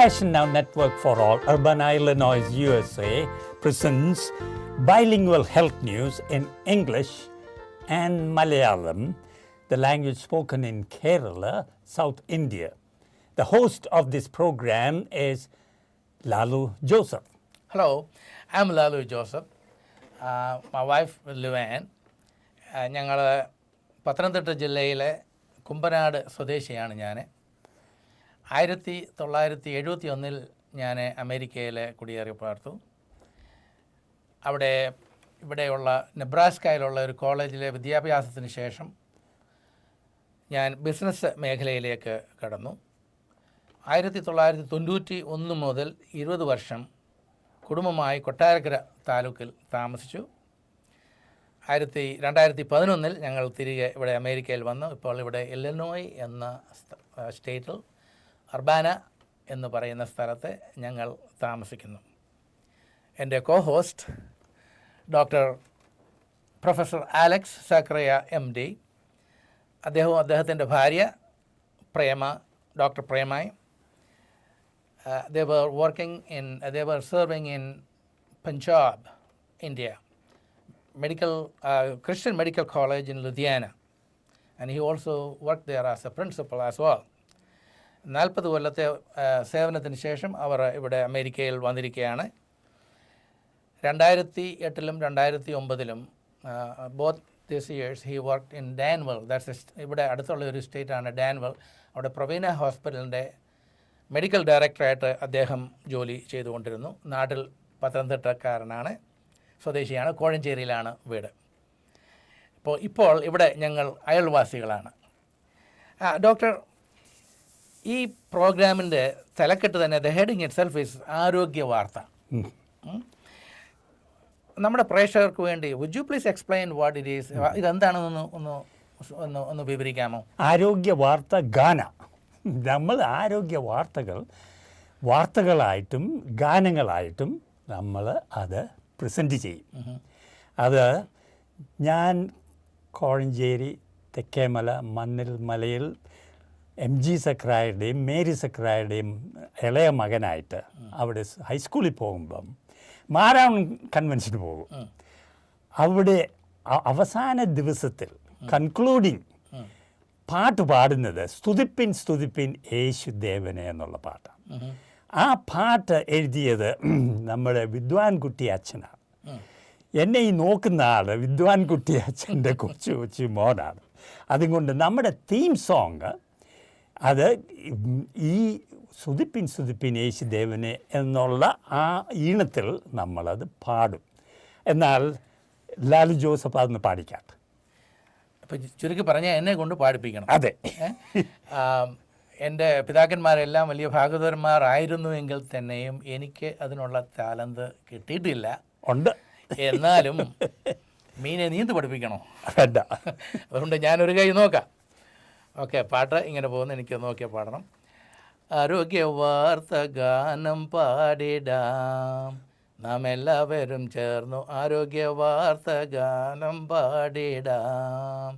Compassion Now Network for All, Urban Illinois, USA presents bilingual health news in English and Malayalam, the language spoken in Kerala, South India. The host of this program is Lalu Joseph. Hello, I'm Lalu Joseph. My wife Luann. ഞങ്ങൾ പത്തനംതിട്ട ജില്ലയിലെ കുമ്പനാട് സ്വദേശിയാണ് ഞാൻ. 1971 ഞാൻ അമേരിക്കയിൽ കുടിയേറി പാർത്തു. ഇവിടെയുള്ള നെബ്രാസ്കയിലുള്ള ഒരു കോളേജിലെ വിദ്യാഭ്യാസത്തിന് ശേഷം ഞാൻ ബിസിനസ് മേഖലയിലേക്ക് കടന്നു. 1991 മുതൽ 20 വർഷം കുടുംബമായി കൊട്ടാരക്കര താലൂക്കിൽ താമസിച്ചു. 2011 ഞങ്ങൾ തിരികെ ഇവിടെ അമേരിക്കയിൽ വന്നു. ഇപ്പോൾ ഇവിടെ ഇല്ലനോയ് എന്ന സ്റ്റേറ്റിൽ അർബാന എന്ന് പറയുന്ന സ്ഥലത്ത് ഞങ്ങൾ താമസിക്കുന്നു. എൻ്റെ കോ-ഹോസ്റ്റ് പ്രൊഫസർ ആലക്സ് സക്രിയ MD, അദ്ദേഹത്തിൻ്റെ ഭാര്യ doctor പ്രേമായി. They were serving in Punjab, India, Christian Medical College in Ludhiana, and he also worked there as a principal as well. 40 കൊല്ലത്തെ സേവനത്തിന് ശേഷം അവർ ഇവിടെ അമേരിക്കയിൽ വന്നിരിക്കുകയാണ്. 2008 2009 both these years he worked in Danville. ഇവിടെ അടുത്തുള്ള ഒരു സ്റ്റേറ്റാണ് Danville. അവിടെ പ്രവീണ ഹോസ്പിറ്റലിൻ്റെ മെഡിക്കൽ ഡയറക്ടറായിട്ട് അദ്ദേഹം ജോലി ചെയ്തുകൊണ്ടിരുന്നു. നാട്ടിൽ പത്തനംതിട്ടക്കാരനാണ്, സ്വദേശിയാണ്, കോഴഞ്ചേരിയിലാണ് വീട്. ഇപ്പോൾ ഇവിടെ ഞങ്ങൾ അയൽവാസികളാണ്. ഡോക്ടർ, ഈ പ്രോഗ്രാമിൻ്റെ തലക്കെട്ട് തന്നെ the heading itself is ആരോഗ്യ വാർത്ത. നമ്മുടെ പ്രേക്ഷകർക്ക് വേണ്ടി would you please explain what it is? ഇതെന്താണെന്ന് ഒന്ന് വിവരിക്കാമോ? ആരോഗ്യ വാർത്ത ഗാന. നമ്മൾ ആരോഗ്യ വാർത്തകളായിട്ടും ഗാനങ്ങളായിട്ടും നമ്മൾ അത് പ്രസൻറ്റ് ചെയ്യും. അത് ഞാൻ കോഴഞ്ചേരി തെക്കേമല മലയിൽ MG സക്രായുടെയും മേരി സക്രായുടെയും ഇളയ മകനായിട്ട് അവിടെ ഹൈസ്കൂളിൽ പോകുമ്പം മാരാൺ കൺവെൻഷന് പോകും. അവിടെ അവസാന ദിവസത്തിൽ കൺക്ലൂഡിങ് പാട്ട് പാടുന്നത് സ്തുതിപ്പിൻ യേശുദേവനെ എന്നുള്ള പാട്ടാണ്. ആ പാട്ട് എഴുതിയത് നമ്മുടെ വിദ്വാൻകുട്ടി അച്ഛനാണ്. എന്നെ ഈ നോക്കുന്ന ആൾ വിദ്വാൻകുട്ടി അച്ഛൻ്റെ കൊച്ചു മോനാണ്. അതുകൊണ്ട് നമ്മുടെ തീം സോങ് അത് ഈ സ്തുതിപ്പിൻ യേശുദേവനെ എന്നുള്ള ആ ഈണത്തിൽ നമ്മളത് പാടും. എന്നാൽ ലാലു ജോസഫ് അതൊന്ന് പാടിക്കാട്ടെ. അപ്പം ചുരുക്കി പറഞ്ഞാൽ എന്നെ കൊണ്ട് പാടിപ്പിക്കണം. അതെ. എൻ്റെ പിതാക്കന്മാരെല്ലാം വലിയ ഭാഗവതന്മാരായിരുന്നുവെങ്കിൽ തന്നെയും എനിക്ക് അതിനുള്ള താലന്ത് കിട്ടിയിട്ടില്ല. ഉണ്ട്. എന്നാലും മീനെ നീന്ത് പഠിപ്പിക്കണോ? വേണ്ട. അതുകൊണ്ട് ഞാനൊരു കൈ നോക്കാം. ഓക്കെ, പാട്ട് ഇങ്ങനെ പോകുന്നു, എനിക്ക് നോക്കിയാൽ പാടണം. ആരോഗ്യ വാർത്ത ഗാനം പാടിടാം, നാം എല്ലാവരും ചേർന്നു ആരോഗ്യ വാർത്ത ഗാനം പാടിടാം.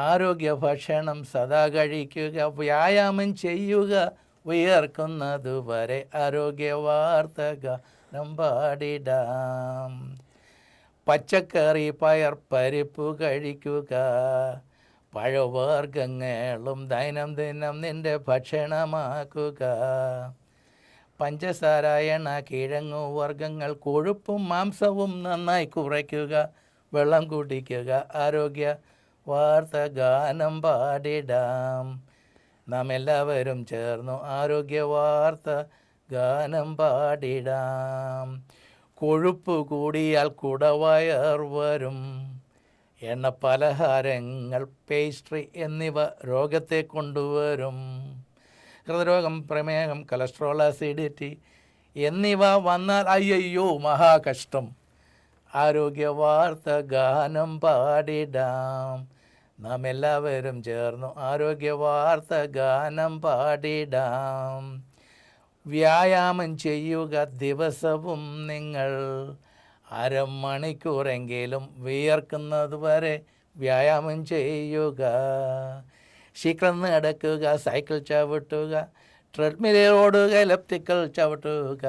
ആരോഗ്യ ഭക്ഷണം സദാ കഴിക്കുക, വ്യായാമം ചെയ്യുക, ഉയർക്കുന്നതുവരെ ആരോഗ്യ വാർത്ത ഗാനം പാടിടാം. പച്ചക്കറി പയർ പരിപ്പ് കഴിക്കുക, പഴവർഗ്ഗങ്ങളും ദൈനംദിനം നിൻ്റെ ഭക്ഷണമാക്കുക. പഞ്ചസാര, എണ്ണ, കിഴങ്ങു വർഗ്ഗങ്ങൾ, കൊഴുപ്പും മാംസവും നന്നായി കുറയ്ക്കുക, വെള്ളം കുടിക്കുക, ആരോഗ്യ വാർത്ത ഗാനം പാടിടാം. നാം എല്ലാവരും ചേർന്നു ആരോഗ്യ വാർത്ത ഗാനം പാടിടാം. കൊഴുപ്പ് കൂടിയാൽ കുടവയർ വരും, എണ്ണ പലഹാരങ്ങൾ, പേസ്ട്രി എന്നിവ രോഗത്തെ കൊണ്ടുവരും. ഹൃദ്രോഗം, പ്രമേഹം, കൊളസ്ട്രോൾ, അസിഡിറ്റി എന്നിവ വന്നാൽ അയ്യോ മഹാകഷ്ടം. ആരോഗ്യ വാർത്ത ഗാനം പാടിടാം, നാം എല്ലാവരും ചേർന്നു ആരോഗ്യ വാർത്ത ഗാനം പാടിടാം. വ്യായാമം ചെയ്യുക ദിവസവും നിങ്ങൾ, അരമണിക്കൂറെങ്കിലും വിയർക്കുന്നതുവരെ വ്യായാമം ചെയ്യുക. ശീഘ്രം നടക്കുക, സൈക്കിൾ ചവിട്ടുക, ട്രെഡ്മിലോടുക എലപ്റ്റിക്കൽ ചവിട്ടുക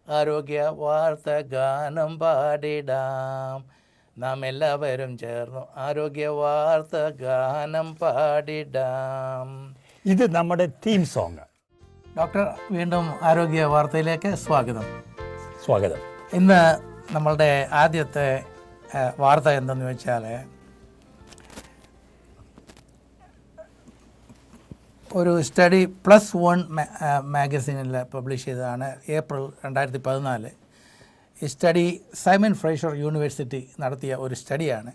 ആരോഗ്യ വാർത്ത ഗാനം പാടിടാം. നാം എല്ലാവരും ചേർന്നു ആരോഗ്യ വാർത്ത ഗാനം പാടിടാം. ഇത് നമ്മുടെ തീം സോങ്. ഡോക്ടർ, വീണ്ടും ആരോഗ്യ വാർത്തയിലേക്ക് സ്വാഗതം. സ്വാഗതം. ഇന്ന് നമ്മളുടെ ആദ്യത്തെ വാർത്ത എന്തെന്ന് വെച്ചാൽ, ഒരു സ്റ്റഡി +1 മാഗസിനിൽ പബ്ലിഷ് ചെയ്തതാണ്. ഏപ്രിൽ 2014. ഈ സ്റ്റഡി സൈമൺ ഫ്രൈസർ യൂണിവേഴ്സിറ്റി നടത്തിയ ഒരു സ്റ്റഡിയാണ്.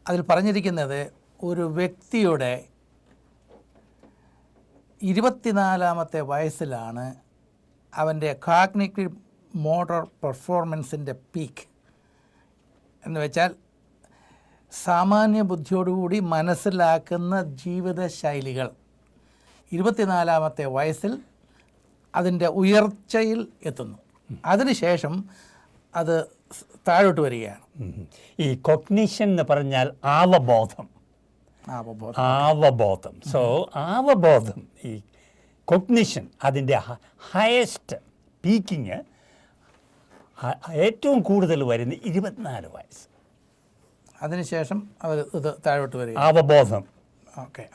അതിൽ പറഞ്ഞിരിക്കുന്നത് ഒരു വ്യക്തിയുടെ 24-ാമത്തെ വയസ്സിലാണ് അവൻ്റെ കോഗ്നിറ്റീവ് മോട്ടോർ പെർഫോമൻസിൻ്റെ പീക്ക്. എന്ന് വെച്ചാൽ സാമാന്യ ബുദ്ധിയോടുകൂടി മനസ്സിലാക്കുന്ന ജീവിതശൈലികൾ 24-ാമത്തെ വയസ്സിൽ അതിൻ്റെ ഉയർച്ചയിൽ എത്തുന്നു. അതിനുശേഷം അത് താഴോട്ട് വരികയാണ്. ഈ കൊഗ്നിഷൻ എന്ന് പറഞ്ഞാൽ അവബോധം. സോ അവബോധം, ഈ കൊഗ്നിഷൻ, അതിൻ്റെ ഹയസ്റ്റ് പീക്കിങ് ഏറ്റവും കൂടുതൽ വരുന്ന 24 വയസ്സ്. അതിനുശേഷം അവർ ഇത് താഴോട്ട് വരിക, അവബോധം. ഓക്കെ.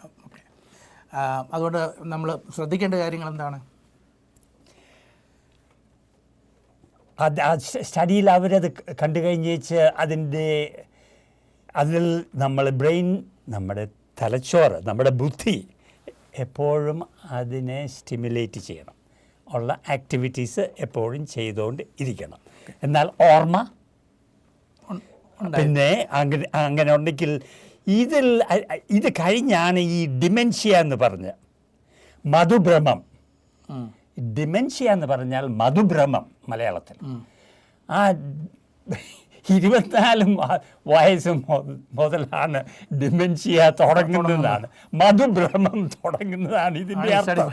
അതുകൊണ്ട് നമ്മൾ ശ്രദ്ധിക്കേണ്ട കാര്യങ്ങൾ എന്താണ്? സ്റ്റഡിയിൽ അവരത് കണ്ടു കഴിഞ്ഞേച്ച് അതിൽ നമ്മൾ ബ്രെയിൻ, നമ്മുടെ തലച്ചോറ്, നമ്മുടെ ബുദ്ധി എപ്പോഴും അതിനെ സ്റ്റിമുലേറ്റ് ചെയ്യണം, ഉള്ള ആക്ടിവിറ്റീസ് എപ്പോഴും ചെയ്തുകൊണ്ട് ഇരിക്കണം. എന്നാൽ ഓർമ്മ പിന്നെ അങ്ങനെ ഉണ്ടെങ്കിൽ ഇത് കഴിഞ്ഞാണ് ഈ ഡിമെൻഷ്യ എന്ന് പറഞ്ഞ് മധുഭ്രമം. ഡിമെൻഷ്യ എന്ന് പറഞ്ഞാൽ മധുഭ്രമം മലയാളത്തിൽ. ആ 24 വയസ്സ് മുതലാണ് ഡിമെൻഷ്യ തുടങ്ങുന്നതാണ്, മധുഭ്രമം തുടങ്ങുന്നതാണ് ഇതിൻ്റെ അർത്ഥം.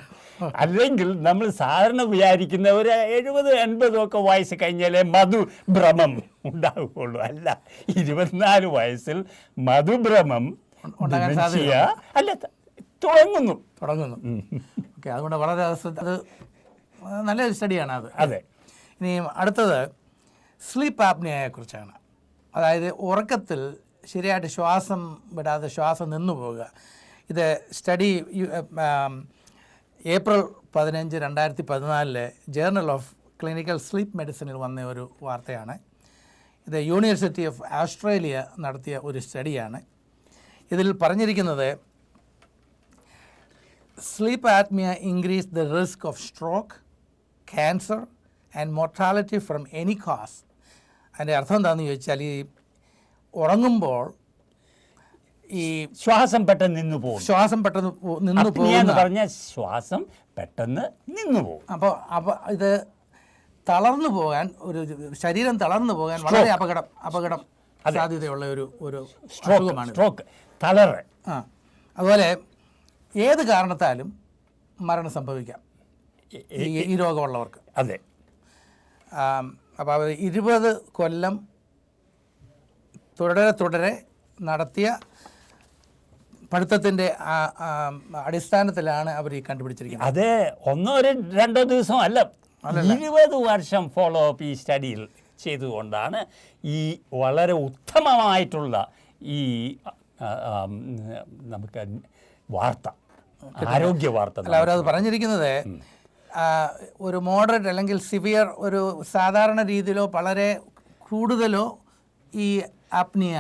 അല്ലെങ്കിൽ നമ്മൾ സാധാരണ വിചാരിക്കുന്ന ഒരു 70-80 ഒക്കെ വയസ്സ് കഴിഞ്ഞാലേ മധുഭ്രമം ഉണ്ടാവുകയുള്ളൂ. അല്ല, 24 വയസ്സിൽ മധുഭ്രമം ഡിമെൻഷ്യ അല്ല തുടങ്ങുന്നു. ഓക്കെ, അതുകൊണ്ട് വളരെ അത് നല്ലൊരു സ്റ്റഡിയാണ് അത്. അതെ. ഇനി അടുത്തത് സ്ലീപ്പ് ആപ്നിയയെക്കുറിച്ചാണ്. അതായത് ഉറക്കത്തിൽ ശരിയായിട്ട് ശ്വാസം വിടാതെ ശ്വാസം നിന്നു പോവുക. ഇത് study April 15, 2014 journal of clinical sleep മെഡിസിനിൽ വന്ന ഒരു വാർത്തയാണ്. ഇത് യൂണിവേഴ്സിറ്റി ഓഫ് ഓസ്ട്രേലിയ നടത്തിയ ഒരു സ്റ്റഡിയാണ്. ഇതിൽ പറഞ്ഞിരിക്കുന്നത് sleep apnoea increase the risk of stroke, cancer and mortality from any cause. അതിൻ്റെ അർത്ഥം എന്താണെന്ന് ചോദിച്ചാൽ, ഈ ഉറങ്ങുമ്പോൾ ഈ ശ്വാസം പെട്ടെന്ന് നിന്നു പോകും. ശ്വാസം പെട്ടെന്ന് നിന്നു പോകുന്ന പറഞ്ഞാൽ ശ്വാസം പെട്ടെന്ന് നിന്നു പോകും. അപ്പോൾ ഇത് തളർന്നു പോകാൻ, ഒരു ശരീരം തളർന്നു പോകാൻ വളരെ അപകടം സാധ്യതയുള്ള ഒരു അസുഖമാണ് സ്ട്രോക്ക്, തളറ്. അതുപോലെ ഏത് കാരണത്താലും മരണം സംഭവിക്കാം ഈ രോഗമുള്ളവർക്ക്. അതെ. അപ്പോൾ അവർ 20 കൊല്ലം തുടരെ നടത്തിയ പഠിത്തത്തിൻ്റെ അടിസ്ഥാനത്തിലാണ് അവർ ഈ കണ്ടുപിടിച്ചിരിക്കുന്നത്. അത് 1-2 ദിവസം അല്ല, 20 വർഷം ഫോളോ അപ്പ് ഈ സ്റ്റഡിയിൽ ചെയ്തുകൊണ്ടാണ് ഈ വളരെ ഉത്തമമായിട്ടുള്ള ഈ നമുക്ക് വാർത്ത, ആരോഗ്യ വാർത്ത. അല്ല, അവരത് പറഞ്ഞിരിക്കുന്നത് ഒരു മോഡറേറ്റ് അല്ലെങ്കിൽ സിവിയർ, ഒരു സാധാരണ രീതിയിലോ വളരെ കൂടുതലോ ഈ ആപ്നിയ,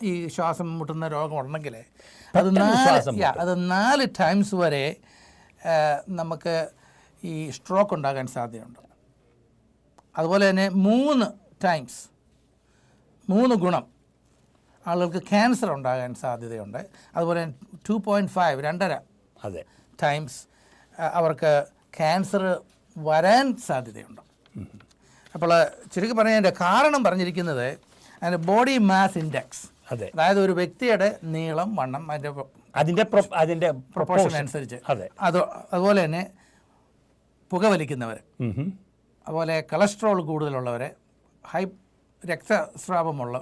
ഈ ശ്വാസം മുട്ടുന്ന രോഗം ഉണ്ടെങ്കിൽ അത് 4 ടൈംസ് വരെ നമുക്ക് ഈ സ്ട്രോക്ക് ഉണ്ടാകാൻ സാധ്യതയുണ്ട്. അതുപോലെ തന്നെ 3 ടൈംസ്, 3 ഗുണം ആളുകൾക്ക് ക്യാൻസർ ഉണ്ടാകാൻ സാധ്യതയുണ്ട്. അതുപോലെ 2.5 അതെ ടൈംസ് അവർക്ക് ക്യാൻസർ വരാൻ സാധ്യതയുണ്ട്. അപ്പോൾ ചുരുക്കി പറഞ്ഞതിൻ്റെ കാരണം പറഞ്ഞിരിക്കുന്നത് അതിൻ്റെ ബോഡി മാസ് ഇൻഡെക്സ്, അതായത് ഒരു വ്യക്തിയുടെ നീളം, വണ്ണം, അതിൻ്റെ പ്രൊപ്പോർഷൻ അനുസരിച്ച്. അതുപോലെ തന്നെ പുകവലിക്കുന്നവർ, അതുപോലെ കൊളസ്ട്രോൾ കൂടുതലുള്ളവർ, രക്തസ്രാവമുള്ള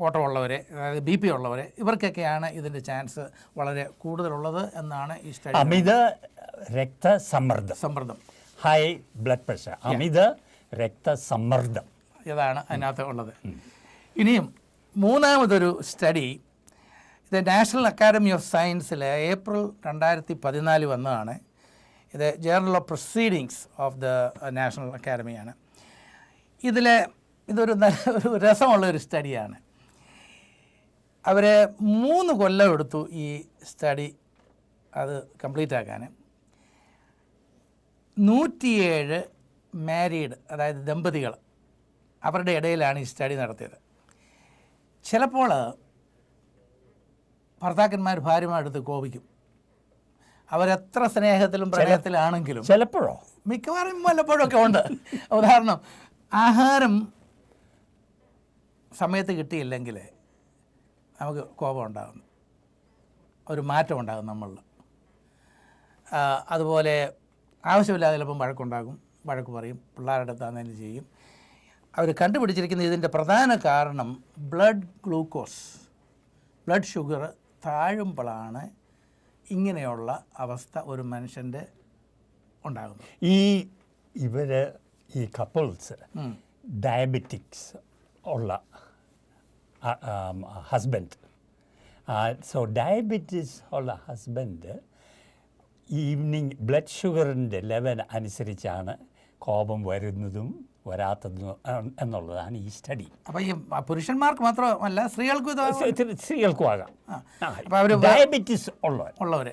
ഓട്ടമുള്ളവർ, അതായത് BP ഉള്ളവർ, ഇവർക്കൊക്കെയാണ് ഇതിൻ്റെ ചാൻസ് വളരെ കൂടുതലുള്ളത് എന്നാണ് ഈ സ്റ്റഡി. അമിത രക്തസമ്മർദ്ദം, ഹൈ ബ്ലഡ് പ്രഷർ, അമിത രക്തസമ്മർദ്ദം, ഇതാണ് അതിനകത്ത് ഉള്ളത്. ഇനിയും മൂന്നാമതൊരു സ്റ്റഡി, ഇത് നാഷണൽ അക്കാഡമി ഓഫ് സയൻസിൽ ഏപ്രിൽ 2014 വന്നതാണ്. ഇത് journal of proceedings of the national അക്കാഡമിയാണ്. ഇതൊരു ഒരു രസമുള്ളൊരു സ്റ്റഡിയാണ്. അവർ 3 കൊല്ലം എടുത്തു ഈ സ്റ്റഡി അത് കംപ്ലീറ്റ് ആക്കാൻ. 107 മാരീഡ്, അതായത് ദമ്പതികൾ, അവരുടെ ഇടയിലാണ് ഈ സ്റ്റഡി നടത്തിയത്. ചിലപ്പോൾ ഭർത്താക്കന്മാർ ഭാര്യമാരെടുത്ത് കോപിക്കും, അവരെത്ര സ്നേഹത്തിലും പ്രണയത്തിലാണെങ്കിലും. ചിലപ്പോഴോ? മിക്കവാറും വല്ലപ്പോഴൊക്കെ ഉണ്ട്. ഉദാഹരണം, ആഹാരം സമയത്ത് കിട്ടിയില്ലെങ്കിൽ നമുക്ക് കോപം ഉണ്ടാകും, ഒരു മാറ്റം ഉണ്ടാകും നമ്മളിൽ. അതുപോലെ ആവശ്യമില്ലാതെ ചിലപ്പം വഴക്ക് പറയും, പിള്ളേരുടെ അടുത്താണെങ്കിലും ചെയ്യും. അവർ കണ്ടുപിടിച്ചിരിക്കുന്ന ഇതിൻ്റെ പ്രധാന കാരണം ബ്ലഡ് ഗ്ലൂക്കോസ്, ബ്ലഡ് ഷുഗർ താഴുമ്പോഴാണ് ഇങ്ങനെയുള്ള അവസ്ഥ ഒരു മനുഷ്യൻ്റെ ഉണ്ടാകുന്നത്. ഈ കപ്പിൾസ് ഡയബറ്റിക്സ് ഉള്ള ഹസ്ബൻഡ്, സോ ഡയബറ്റീസ് ഉള്ള ഹസ്ബൻഡ് ഈവനിങ് ബ്ലഡ് ഷുഗറിൻ്റെ ലെവൽ അനുസരിച്ചാണ് കോപം വരുന്നതും വരാത്തതും എന്നുള്ളതാണ് ഈ സ്റ്റഡി. അപ്പോൾ ഈ പുരുഷന്മാർക്ക് മാത്രമല്ല, സ്ത്രീകൾക്കും ആകാം. ഡയബറ്റീസ് ഉള്ളവർ,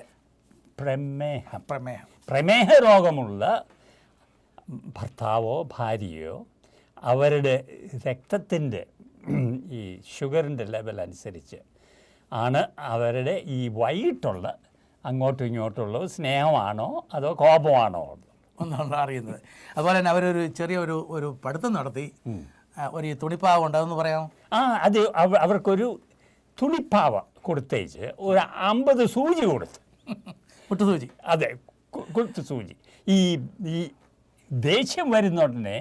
പ്രമേഹ രോഗമുള്ള ഭർത്താവോ ഭാര്യയോ അവരുടെ രക്തത്തിൻ്റെ ഈ ഷുഗറിൻ്റെ ലെവൽ അനുസരിച്ച് ആണ് അവരുടെ ഈ വൈകിട്ടുള്ള അങ്ങോട്ടും ഇങ്ങോട്ടുള്ള സ്നേഹമാണോ അതോ കോപമാണോ ഒന്നാണ് അറിയുന്നത്. അതുപോലെ തന്നെ അവരൊരു ചെറിയ ഒരു പഠിത്തം നടത്തി, ഒരു തുണിപ്പാവ ഉണ്ടെന്ന് പറയാമോ? അത് അവർക്കൊരു തുണിപ്പാവ കൊടുത്തേച്ച് ഒരു 50 സൂചി കൊടുത്ത്, കുട്ടുസൂചി. അതെ, കുട്ടുസൂചി. ഈ ദേഷ്യം വരുന്നുടനെ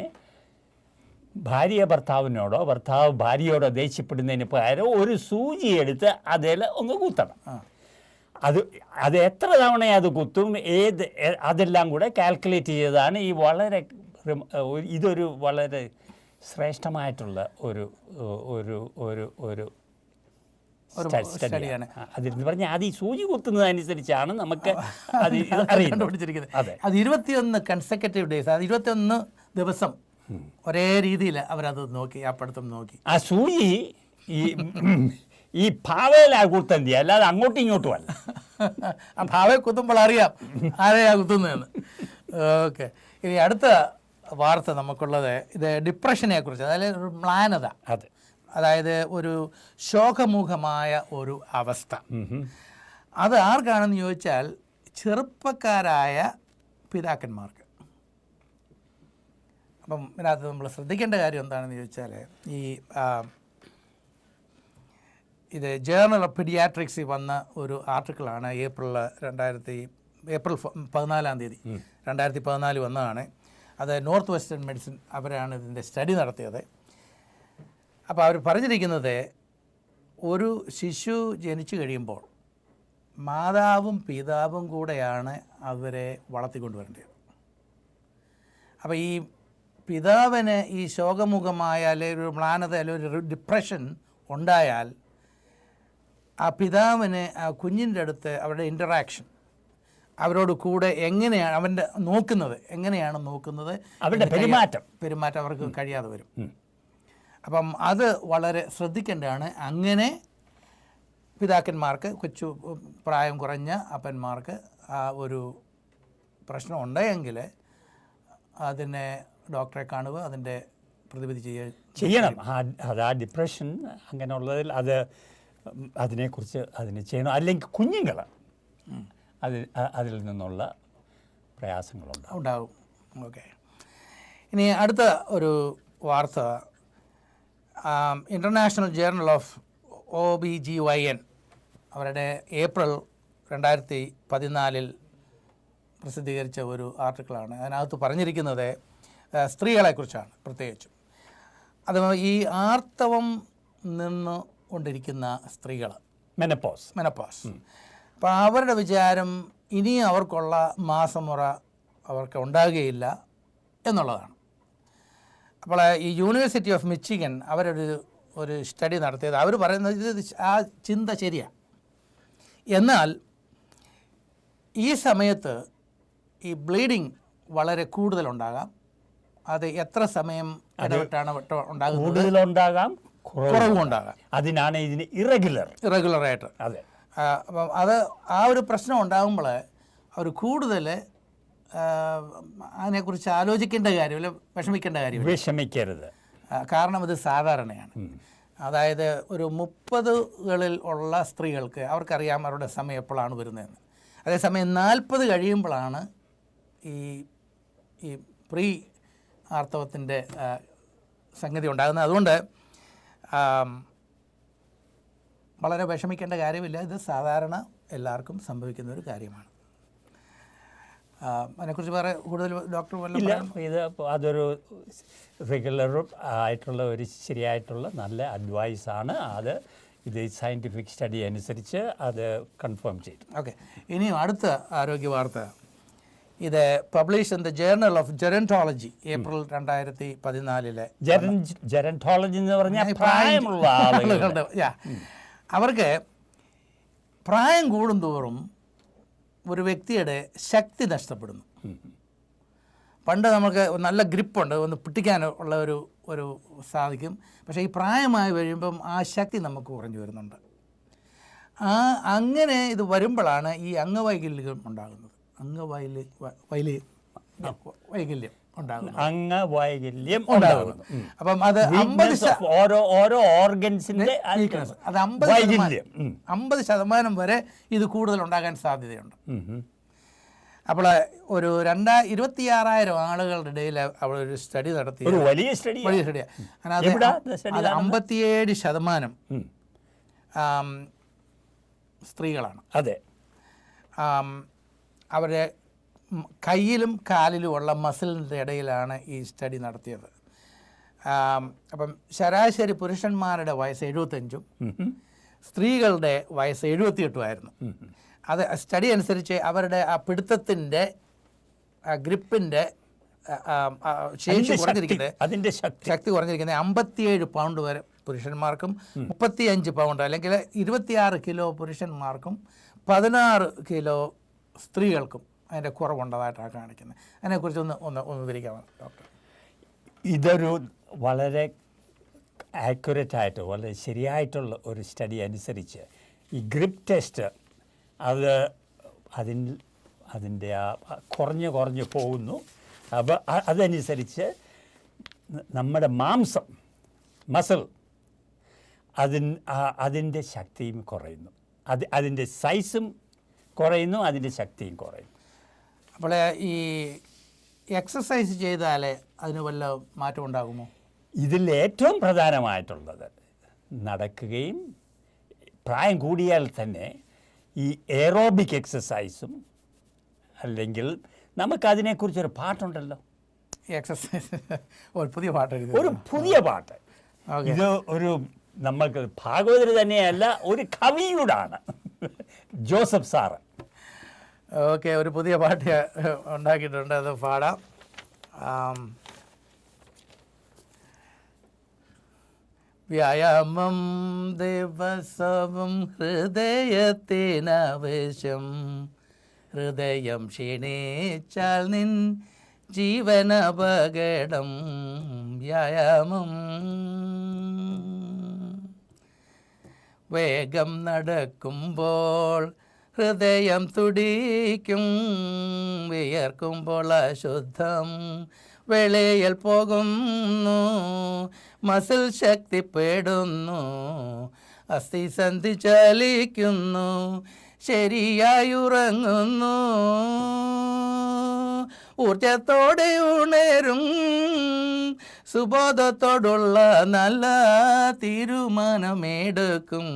ഭർത്താവിനോടോ ഭർത്താവ് ഭാര്യയോടോ ദേഷ്യപ്പെടുന്നതിന് പകരം ഒരു സൂചി എടുത്ത് അതിൽ ഒന്ന് കുത്തണം. അത് എത്ര തവണ അത് കുത്തും, അതെല്ലാം കൂടെ കാൽക്കുലേറ്റ് ചെയ്തതാണ് ഇതൊരു വളരെ ശ്രേഷ്ഠമായിട്ടുള്ള ഒരു സ്റ്റഡിയാണ്. അതെന്ന് പറഞ്ഞാൽ അത് ഈ സൂചി കുത്തുന്നതനുസരിച്ചാണ് നമുക്ക് അത് കണ്ടുപിടിച്ചിരിക്കുന്നത്. അത് 21 കൺസെക്കറ്റീവ് ഡേയ്സ്, അത് 21 ദിവസം ഒരേ രീതിയിൽ അവരത് നോക്കി, ആ പഠിത്തം നോക്കി. ആ സൂചി ഈ ഭാവയിലാ കുത്തന്തി, അല്ലാതെ അങ്ങോട്ടും ഇങ്ങോട്ടും അല്ല. ആ ഭാവയെ കുത്തുമ്പോൾ അറിയാം ആരെയാ കുത്തുന്നതെന്ന്. ഓക്കെ, ഇനി അടുത്ത വാർത്ത നമുക്കുള്ളത് ഇത് ഡിപ്രഷനെ കുറിച്ച്, അതായത് ഒരു മ്ലാനത, അതായത് ഒരു ശോകമുഖമായ ഒരു അവസ്ഥ. അത് ആർക്കാണെന്ന് ചോദിച്ചാൽ ചെറുപ്പക്കാരായ പിതാക്കന്മാർക്ക്. അപ്പം ഇതിനകത്ത് നമ്മൾ ശ്രദ്ധിക്കേണ്ട കാര്യം എന്താണെന്ന് ചോദിച്ചാൽ, ഇത് ജേർണൽ ഓഫ് പീഡിയാട്രിക്സിൽ വന്ന ഒരു ആർട്ടിക്കിളാണ്. ഏപ്രിൽ 14 2014 വന്നതാണ്. അത് നോർത്ത് വെസ്റ്റേൺ മെഡിസിൻ അവരാണ് ഇതിൻ്റെ സ്റ്റഡി നടത്തിയത്. അപ്പോൾ അവർ പറഞ്ഞിരിക്കുന്നത്, ഒരു ശിശു ജനിച്ചു കഴിയുമ്പോൾ മാതാവും പിതാവും കൂടെയാണ് അവരെ വളർത്തിക്കൊണ്ടുവരേണ്ടത്. അപ്പോൾ ഈ പിതാവിന് ഈ ശോകമുഖമായ അല്ലെങ്കിൽ ഒരു മ്ലാനത അല്ലെങ്കിൽ ഒരു ഡിപ്രഷൻ ഉണ്ടായാൽ ആ പിതാവിന് ആ കുഞ്ഞിൻ്റെ അടുത്ത് അവരുടെ ഇൻറ്ററാക്ഷൻ, അവരോട് കൂടെ എങ്ങനെയാണ് എങ്ങനെയാണ് നോക്കുന്നത്, അവരുടെ പെരുമാറ്റം അവർക്ക് കഴിയാതെ വരും. അപ്പം അത് വളരെ ശ്രദ്ധിക്കേണ്ടതാണ്. അങ്ങനെ പിതാക്കന്മാർക്ക്, പ്രായം കുറഞ്ഞ അപ്പന്മാർക്ക് ആ ഒരു പ്രശ്നം ഉണ്ടെങ്കിൽ അതിനെ ഡോക്ടറെ കാണുക, അതിൻ്റെ പ്രതിവിധി ചെയ്യണം. അത് ആ ഡിപ്രഷൻ അങ്ങനെയുള്ളതിൽ അതിനെക്കുറിച്ച് ചെയ്യണം. അല്ലെങ്കിൽ കുഞ്ഞുങ്ങൾ അതിൽ നിന്നുള്ള പ്രയാസങ്ങളുണ്ടാകും. ഓക്കെ, ഇനി അടുത്ത ഒരു വാർത്ത, ഇൻ്റർനാഷണൽ ജേർണൽ ഓഫ് OBGYN അവരുടെ ഏപ്രിൽ 2014 പ്രസിദ്ധീകരിച്ച ഒരു ആർട്ടിക്കിളാണ്. അതിനകത്ത് പറഞ്ഞിരിക്കുന്നത് സ്ത്രീകളെക്കുറിച്ചാണ് പ്രത്യേകിച്ചും. അത് ഈ ആർത്തവം നിന്ന് കൊണ്ടിരിക്കുന്ന സ്ത്രീകൾ, മെനപ്പോസ്. അപ്പോൾ അവരുടെ വിചാരം ഇനിയും അവർക്കുള്ള മാസമുറ അവർക്ക് ഉണ്ടാകുകയില്ല എന്നുള്ളതാണ്. അപ്പോൾ ഈ യൂണിവേഴ്സിറ്റി ഓഫ് മിച്ചിഗൻ ഒരു സ്റ്റഡി നടത്തിയത്, അവർ പറയുന്നത് ഇത് ആ ചിന്ത ശരിയാണ്. എന്നാൽ ഈ സമയത്ത് ഈ ബ്ലീഡിങ് വളരെ കൂടുതലുണ്ടാകാം. അത് എത്ര സമയം ഇടവിട്ടാണ് ഉണ്ടാകുന്നത്, കൂടുതലുണ്ടാകാം, കുറവും ഉണ്ടാകാം. അതിനാണ് ഇതിന് ഇറഗുലറായിട്ട്. അതെ. അപ്പം അത് ആ ഒരു പ്രശ്നം ഉണ്ടാകുമ്പോൾ അവർ കൂടുതൽ അതിനെക്കുറിച്ച് ആലോചിക്കേണ്ട കാര്യമില്ല, വിഷമിക്കരുത്. കാരണം ഇത് സാധാരണയാണ്. അതായത് ഒരു 30കളിൽ ഉള്ള സ്ത്രീകൾക്ക് അവർക്കറിയാം അവരുടെ സമയം എപ്പോഴാണ് വരുന്നതെന്ന്. അതേസമയം 40 കഴിയുമ്പോഴാണ് ഈ പ്രീ ആർത്തവത്തിൻ്റെ സംഗതി ഉണ്ടാകുന്നത്. അതുകൊണ്ട് വളരെ വിഷമിക്കേണ്ട കാര്യമില്ല. ഇത് സാധാരണ എല്ലാവർക്കും സംഭവിക്കുന്ന ഒരു കാര്യമാണ്. അതിനെക്കുറിച്ച് വേറെ കൂടുതൽ ഡോക്ടർ ഇല്ല. ഇത് അതൊരു റെഗുലർ ആയിട്ടുള്ള ഒരു ശരിയായിട്ടുള്ള നല്ല അഡ്വൈസാണ്. അത് ഇത് സയൻറ്റിഫിക് സ്റ്റഡി അനുസരിച്ച് അത് കൺഫേം ചെയ്തു. ഓക്കെ. ഇനിയും അടുത്ത ആരോഗ്യ വാർത്ത, ഇത് publish in the journal of gerontology April 2014. Gerontology എന്ന് പറഞ്ഞാൽ പ്രായമുള്ള ആളുകളുടെ അവർക്ക് പ്രായം കൂടുന്തോറും ഒരു വ്യക്തിയുടെ ശക്തി നഷ്ടപ്പെടുന്നു. പണ്ട് നമുക്ക് നല്ല ഗ്രിപ്പുണ്ട്, ഒന്ന് പിടിക്കാനുള്ള ഒരു സാധിക്കും. പക്ഷേ ഈ പ്രായമായി വരുമ്പം ആ ശക്തി നമുക്ക് കുറഞ്ഞു വരുന്നുണ്ട്. അങ്ങനെ ഇത് വരുമ്പോഴാണ് ഈ അംഗവൈകല്യം ഉണ്ടാകുന്നത്. അംഗവൈകല്യം ഉണ്ടാകുന്നു. അപ്പം അത് ഓരോ ഓർഗൻസിന്റെ 50% വരെ ഇത് കൂടുതൽ ഉണ്ടാകാൻ സാധ്യതയുണ്ട്. അപ്പോൾ ഒരു 26,000 ആളുകളുടെ ഇടയിൽ അവിടെ ഒരു സ്റ്റഡി നടത്തി. വലിയ സ്റ്റഡിയാണ്. അത് 57% സ്ത്രീകളാണ്. അതെ. അവരെ കയ്യിലും കാലിലുമുള്ള മസിലിൻ്റെ ഇടയിലാണ് ഈ സ്റ്റഡി നടത്തിയത്. അപ്പം ശരാശരി പുരുഷന്മാരുടെ വയസ്സ് 75-ഉം സ്ത്രീകളുടെ വയസ്സ് 78-ഉമായിരുന്നു. അത് സ്റ്റഡി അനുസരിച്ച് അവരുടെ ആ പിടുത്തത്തിൻ്റെ ഗ്രിപ്പിൻ്റെ ശേഷി കുറഞ്ഞിരിക്കുന്നത്, ശക്തി കുറഞ്ഞിരിക്കുന്നത് 57 പൗണ്ട് വരെ പുരുഷന്മാർക്കും 35 പൗണ്ട് അല്ലെങ്കിൽ 26 കിലോ പുരുഷന്മാർക്കും 16 കിലോ സ്ത്രീകൾക്കും അതിൻ്റെ കുറവുണ്ടതായിട്ടാണ് കാണിക്കുന്നത്. അതിനെക്കുറിച്ച് ഒന്ന് വിവരിക്കാമോ ഡോക്ടർ? ഇതൊരു വളരെ ആക്യുറേറ്റായിട്ട് വളരെ ശരിയായിട്ടുള്ള ഒരു സ്റ്റഡി അനുസരിച്ച് ഈ ഗ്രിപ്പ് ടെസ്റ്റ് അതിൻ്റെ കുറഞ്ഞു പോകുന്നു. അപ്പോൾ അതനുസരിച്ച് നമ്മുടെ മസിൽ അതിൻ്റെ ശക്തിയും കുറയുന്നു, അതിൻ്റെ സൈസും കുറയുന്നു, അതിൻ്റെ ശക്തിയും കുറയുന്നു. അപ്പോൾ ഈ എക്സസൈസ് ചെയ്താൽ അതിന് വല്ല മാറ്റം ഉണ്ടാകുമോ? ഇതിൽ ഏറ്റവും പ്രധാനമായിട്ടുള്ളത് നടക്കുകയും പ്രായം കൂടിയാൽ തന്നെ ഈ എയറോബിക് എക്സസൈസും, അല്ലെങ്കിൽ നമുക്കതിനെക്കുറിച്ചൊരു പാട്ടുണ്ടല്ലോ, എക്സസൈസ് ഒരു പുതിയ പാട്ട്. ഇത് നമ്മൾക്ക് ഭാഗവതർ തന്നെയല്ല, ഒരു കവിയോടാണ്, ജോസഫ് സാറ്. ഓക്കെ, ഒരു പുതിയ പാട്ട് ഉണ്ടാക്കിയിട്ടുണ്ട്, അത് പാടാം. വ്യായാമം ദിവസവും ഹൃദയത്തിനാവശ്യം, ഹൃദയം ക്ഷീണിച്ചാൽ നിൻ ജീവനപകടം. വ്യായാമം വേഗം നടക്കുമ്പോൾ ഹൃദയം തുടിക്കും, വിയർക്കുമ്പോൾ അശുദ്ധം വെളിയിൽ പോകുന്നു, മസിൽ ശക്തിപ്പെടുന്നു, അസ്ഥിസന്ധി ചലിക്കുന്നു, ശരിയായി ഉറങ്ങുന്നു, ഊർജത്തോടെ ഉണരും, സുബോധത്തോടുള്ള നല്ല തീരുമാനമെടുക്കും.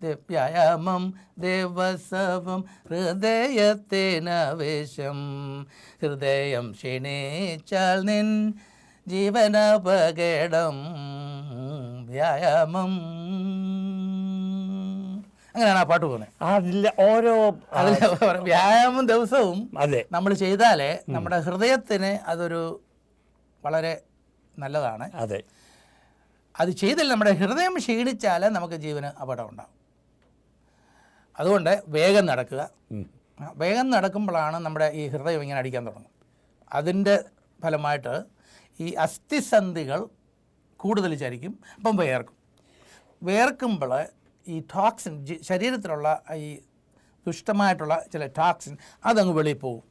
വ്യായാമം ദിവസവും ഹൃദയത്തിനാവശ്യം, ഹൃദയം ക്ഷീണിച്ചാൽ നിൻ ജീവനപകടം. വ്യായാമം അങ്ങനെയാണ് ആ പാട്ട് പോകുന്നത്. അതിൽ ഓരോ അതിൽ വ്യായാമം ദിവസവും അതെ നമ്മൾ ചെയ്താലേ നമ്മുടെ ഹൃദയത്തിന് അതൊരു വളരെ നല്ലതാണ്. അതെ, അത് ചെയ്തില്ല നമ്മുടെ ഹൃദയം ക്ഷീണിച്ചാൽ നമുക്ക് ജീവന് അപകടം ഉണ്ടാകും. അതുകൊണ്ട് വേഗം നടക്കുക. വേഗം നടക്കുമ്പോഴാണ് നമ്മുടെ ഈ ഹൃദയം ഇങ്ങനെ അടിക്കാൻ തുടങ്ങും. അതിൻ്റെ ഫലമായിട്ട് ഈ അസ്ഥിസന്ധികൾ കൂടുതൽ ചരിക്കും, അപ്പം വേർക്കുമ്പോൾ ഈ ടോക്സിൻ ശരീരത്തിലുള്ള ഈ ദുഷ്ടമായിട്ടുള്ള ചില ടോക്സിൻ അതങ്ങ് വെളിയിൽ പോകും.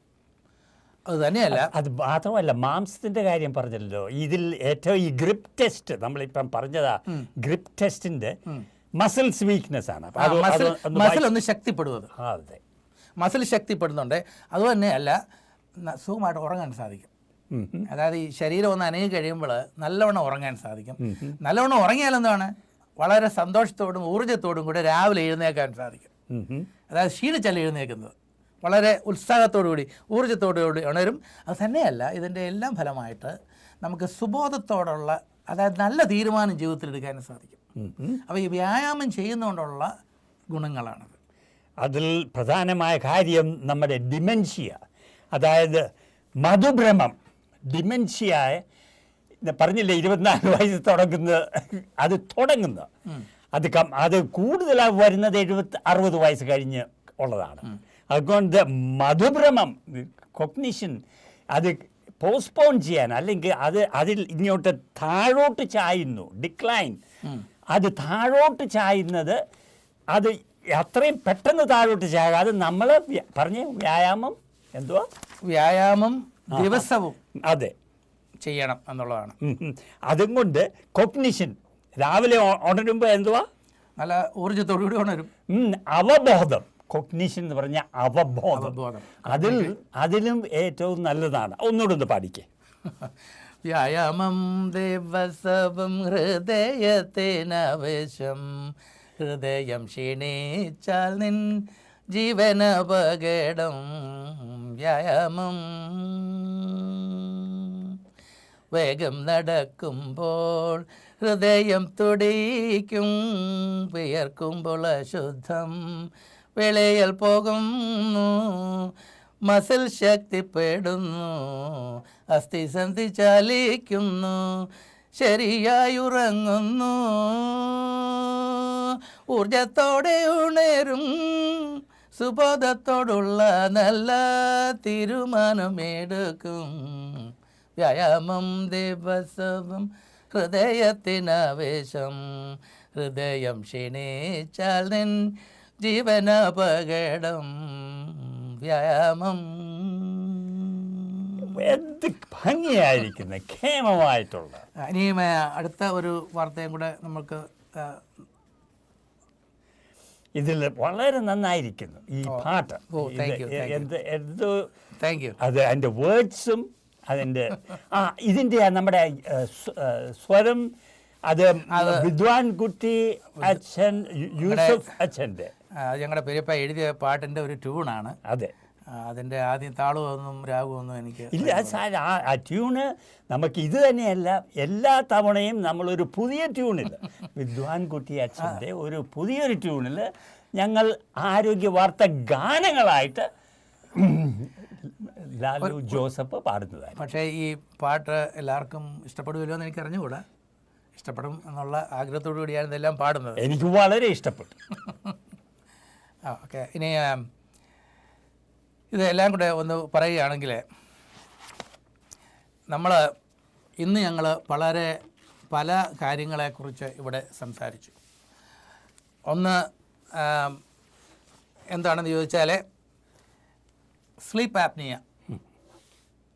അത് തന്നെയല്ല, അത് മാത്രമല്ല മാംസത്തിൻ്റെ കാര്യം പറഞ്ഞല്ലോ, ഇതിൽ ഏറ്റവും ഈ ഗ്രിപ്പ് ടെസ്റ്റ് നമ്മളിപ്പം പറഞ്ഞതാ, ഗ്രിപ്പ് ടെസ്റ്റിൻ്റെ മസിൽസ് വീക്ക്നെസ് ആണ്. മസിൽ ഒന്ന് ശക്തിപ്പെടുന്നത്. അതെ, മസിൽ ശക്തിപ്പെടുന്നുണ്ട്. അതുതന്നെയല്ല സുഖമായിട്ട് ഉറങ്ങാൻ സാധിക്കും. അതായത് ഈ ശരീരം ഒന്ന് അനങ്ങി കഴിയുമ്പോൾ നല്ലവണ്ണം ഉറങ്ങാൻ സാധിക്കും. നല്ലവണ്ണം ഉറങ്ങിയാൽ എന്താണ്, വളരെ സന്തോഷത്തോടും ഊർജ്ജത്തോടും കൂടി രാവിലെ എഴുന്നേക്കാൻ സാധിക്കും. അതായത് ക്ഷീണിച്ചല്ല എഴുന്നേക്കുന്നത്, വളരെ ഉത്സാഹത്തോടുകൂടി ഊർജ്ജത്തോടുകൂടി ഉണരും. അത് തന്നെയല്ല, ഇതിൻ്റെ എല്ലാം ഫലമായിട്ട് നമുക്ക് സുബോധത്തോടുള്ള, അതായത് നല്ല തീരുമാനം ജീവിതത്തിൽ എടുക്കാനും സാധിക്കും. അപ്പോൾ ഈ വ്യായാമം ചെയ്യുന്നതുകൊണ്ടുള്ള ഗുണങ്ങളാണത്. അതിൽ പ്രധാനമായ കാര്യം നമ്മുടെ ഡിമെൻഷ്യ, അതായത് മധുഭ്രമം, ഡിമെൻഷ്യ പറഞ്ഞില്ലേ 24 വയസ്സ് തുടങ്ങുന്നത് അത് കൂടുതലായി വരുന്നത് 60 വയസ്സ് കഴിഞ്ഞ് ഉള്ളതാണ്. അതുകൊണ്ട് മധുഭ്രമം, കൊഗ്നിഷൻ, അത് പോസ്റ്റ്പോൺ ചെയ്യാൻ, അല്ലെങ്കിൽ അതിൽ ഇങ്ങോട്ട് താഴോട്ട് ചായുന്നു, ഡിക്ലൈൻ, അത് താഴോട്ട് ചായുന്നത്, അത് അത്രയും പെട്ടെന്ന് താഴോട്ട് ചാകാതെ നമ്മൾ പറഞ്ഞ വ്യായാമം എന്തുവാ, വ്യായാമം ദിവസവും അതെ ചെയ്യണം എന്നുള്ളതാണ്. അതുകൊണ്ട് കൊഗ്നിഷൻ രാവിലെ ഉണരുമ്പോൾ എന്തുവാ, നല്ല ഊർജ്ജത്തോടുകൂടി ഉണരും. അവബോധം, കൊഗ്നിഷൻ എന്ന് പറഞ്ഞാൽ അവബോധം, അതിലും ഏറ്റവും നല്ലതാണ്. ഒന്നുകൂടെ പാടിക്കേ. വ്യായാമം ദിവസവും ഹൃദയത്തിനാവേശം, ഹൃദയം ക്ഷീണിച്ചാൽ നിൻ ജീവനപകടം. വ്യായാമം വേഗം നടക്കുമ്പോൾ ഹൃദയം തുടിക്കും, വിയർക്കുമ്പോൾ അശുദ്ധം വെളിയിൽ പോകുന്നു, മസിൽ ശക്തിപ്പെടുന്നു, അസ്ഥിസന്ധി ചലിക്കുന്നു, ശരിയായി ഉറങ്ങുന്നു, ഊർജത്തോടെ ഉണരും, സുബോധത്തോടുള്ള നല്ല തീരുമാനമെടുക്കും. വ്യായാമം ദിവസവും ഹൃദയത്തിനാവേശം, ഹൃദയം ക്ഷീണിച്ചാൽ നിൻ ജീവനപകടം. വ്യായാമം എന്ത് ഭംഗിയായിരിക്കുന്ന ക്ഷേമമായിട്ടുള്ള. ഇനിയും അടുത്ത ഒരു വാർത്തയും കൂടെ നമുക്ക് ഇതിൽ വളരെ നന്നായിരിക്കുന്നു ഈ പാട്ട്. Thank you. അത് അതിൻ്റെ വേർഡ്സും അതിൻ്റെ ഇതിൻ്റെ നമ്മുടെ സ്വരം, അത് വിദ്വാൻ കുട്ടി അച്ഛൻ, യൂസഫ് അച്ഛൻ്റെ, ഞങ്ങളുടെ പെരിയപ്പ എഴുതിയ പാട്ടിൻ്റെ ഒരു ട്യൂണാണ്. അതെ, അതിൻ്റെ ആദ്യം താളമൊന്നും രാഗമൊന്നും എനിക്ക് ഇല്ല. ആ ട്യൂണ് നമുക്ക് ഇത് തന്നെയല്ല, എല്ലാ തവണയും നമ്മളൊരു പുതിയ ട്യൂണിൽ, വിദ്വാൻ കുട്ടി അച്ഛൻ്റെ ഒരു പുതിയൊരു ട്യൂണിൽ ഞങ്ങൾ ആരോഗ്യ വാർത്ത ഗാനങ്ങളായിട്ട് ലാലു ജോസഫ് പാടുന്നതാണ്. പക്ഷേ ഈ പാട്ട് എല്ലാവർക്കും ഇഷ്ടപ്പെടുമല്ലോ എന്ന് എനിക്ക് അറിഞ്ഞുകൂടാ. ഇഷ്ടപ്പെടും എന്നുള്ള ആഗ്രഹത്തോടു കൂടിയാണ് ഇതെല്ലാം പാടുന്നത്. എനിക്ക് വളരെ ഇഷ്ടപ്പെട്ടു. ഓക്കെ, ഇനി ഇതെല്ലാം കൂടെ ഒന്ന് പറയുകയാണെങ്കിൽ, ഇന്ന് ഞങ്ങൾ പല കാര്യങ്ങളെക്കുറിച്ച് ഇവിടെ സംസാരിച്ചു. ഒന്ന് എന്താണെന്ന് ചോദിച്ചാൽ സ്ലീപ്പ് ആപ്നിയ,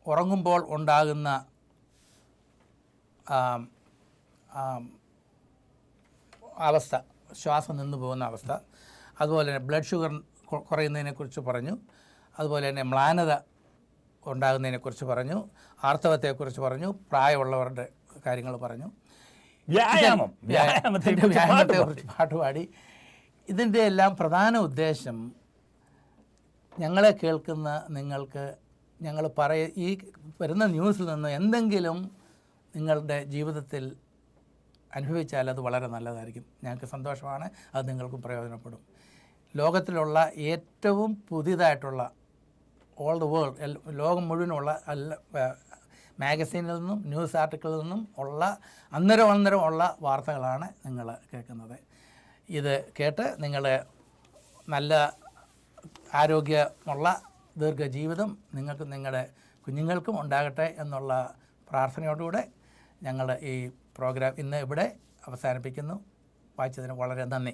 ഉറങ്ങുമ്പോൾ ഉണ്ടാകുന്ന അവസ്ഥ, ശ്വാസം നിന്നു പോകുന്ന അവസ്ഥ. അതുപോലെ തന്നെ ബ്ലഡ് ഷുഗർ കുറയുന്നതിനെക്കുറിച്ച് പറഞ്ഞു. അതുപോലെ തന്നെ മ്ലാനത ഉണ്ടാകുന്നതിനെക്കുറിച്ച് പറഞ്ഞു. ആർത്തവത്തെക്കുറിച്ച് പറഞ്ഞു. പ്രായമുള്ളവരുടെ കാര്യങ്ങൾ പറഞ്ഞു. വ്യായാമത്തെക്കുറിച്ച് പാട്ടുപാടി. ഇതിൻ്റെ എല്ലാം പ്രധാന ഉദ്ദേശം ഞങ്ങളെ കേൾക്കുന്ന നിങ്ങൾക്ക് ഈ വരുന്ന ന്യൂസിൽ നിന്ന് എന്തെങ്കിലും നിങ്ങളുടെ ജീവിതത്തിൽ അനുഭവിച്ചാൽ അത് വളരെ നല്ലതായിരിക്കും. ഞങ്ങൾക്ക് സന്തോഷമാണ്, അത് നിങ്ങൾക്കും പ്രയോജനപ്പെടും. ലോകത്തിലുള്ള ഏറ്റവും പുതിയതായിട്ടുള്ള ഓൾ ദ വേൾഡ് ലോകം മുഴുവനുള്ള മാഗസീനിൽ നിന്നും ന്യൂസ് ആർട്ടിക്കിളിൽ നിന്നും ഉള്ള അന്നേരം ഉള്ള വാർത്തകളാണ് നിങ്ങൾ കേൾക്കുന്നത്. ഇത് കേട്ട് നിങ്ങൾ നല്ല ആരോഗ്യമുള്ള ദീർഘജീവിതം നിങ്ങൾക്ക് നിങ്ങളുടെ കുഞ്ഞുങ്ങൾക്കും ഉണ്ടാകട്ടെ എന്നുള്ള പ്രാർത്ഥനയോടുകൂടെ ഞങ്ങൾ ഈ പ്രോഗ്രാം ഇന്ന് ഇവിടെ അവസാനിപ്പിക്കുന്നു. വായിച്ചതിന് വളരെ നന്ദി.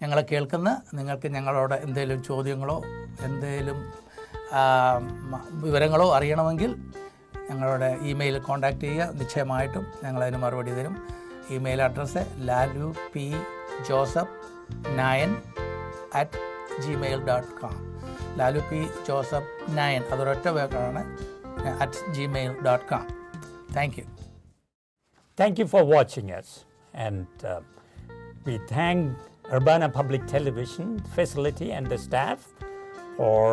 ഞങ്ങളെ കേൾക്കുന്ന നിങ്ങൾക്ക് ഞങ്ങളോട് എന്തെങ്കിലും ചോദ്യങ്ങളോ എന്തെങ്കിലും വിവരങ്ങളോ അറിയണമെങ്കിൽ ഞങ്ങളുടെ ഇമെയിൽ കോൺടാക്റ്റ് ചെയ്യുക. നിശ്ചയമായിട്ടും ഞങ്ങളതിന് മറുപടി തരും. Email address lalupjoseph9@gmail.com. lalupjoseph9 അതൊരൊറ്റ വേക്കാണ് @gmail.com. Thank you. Thank you for watching us, and we thank Urbana Public Television facility and the staff for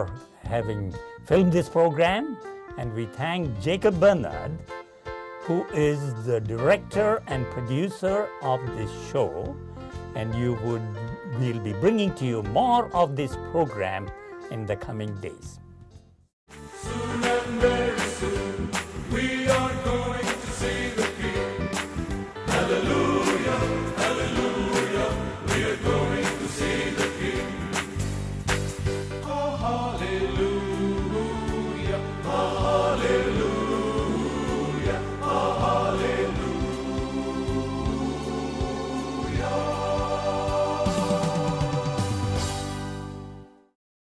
having filmed this program, and we thank Jacob Bernard, who is the director and producer of this show, and we'll be bringing to you more of this program in the coming days.